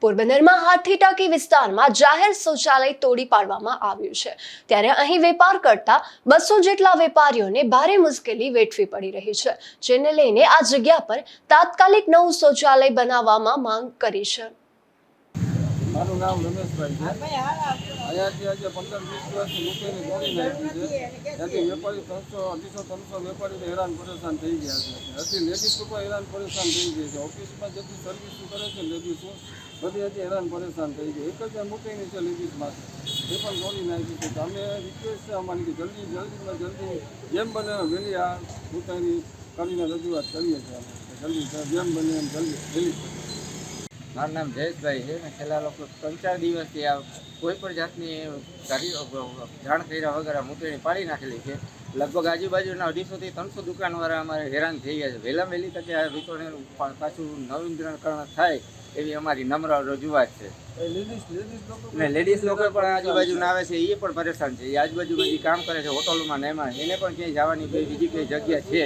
પોરબંદરમાં હાથી ટાંકી વિસ્તારમાં જાહેર શૌચાલય તોડી પાડવામાં આવ્યું છે ત્યારે અહીં વેપાર કરતા 200 જેટલા વેપારીઓને ભારે મુશ્કેલી વેઠવી પડી રહી છે, જેને લઈને આ જગ્યા પર તાત્કાલિક નવું શૌચાલય બનાવવામાં માંગ કરી છે। મારું નામ રમેશભાઈ છે। અહીંયાથી આજે 15-20 વર્ષથી મૂકીને તોડી નાખી છે। ત્યાંથી વેપારી 300-250-300 વેપારીને હેરાન પરેશાન થઈ ગયા છે। હજી લેડીઝ લોકો હેરાન પરેશાન થઈ ગઈ છે। ઓફિસમાં જેટલી સર્વિસ કરે છે લેડીઝો બધી હજી હેરાન પરેશાન થઈ ગઈ। એક જ મૂકીની છે લેડીઝ માટે, એ પણ તોડી નાખી છે। તો અમે રિક્વેસ્ટ છે અમારી કે જલ્દીમાં જલ્દી જેમ બને વહેલી આ મૂકીની કરીને રજૂઆત કરીએ છીએ। અમે જલ્દી જેમ બને એમ જલ્દી વહેલી કરીએ। મારું નામ જયેશભાઈ છે ને છેલ્લા લોકો 3-4 દિવસથી આ કોઈ પણ જાતની જાણ કર્યા વગર મૂતળી પાડી નાખેલી છે। લગભગ આજુબાજુના 250 થી 300 દુકાનવાળા અમારે હેરાન થઈ ગયા છે। વહેલા વહેલી તકે આ વિતરણ પાછું નવીનીકરણ થાય એવી અમારી નમ્ર રજૂઆત છે। ને લેડીઝ લોકો પણ આજુબાજુના આવે છે, એ પણ પરેશાન છે। એ આજુબાજુમાં જે કામ કરે છે હોટલોમાં ને એમાં એને પણ ક્યાંય જવાની બીજી કઈ જગ્યા છે।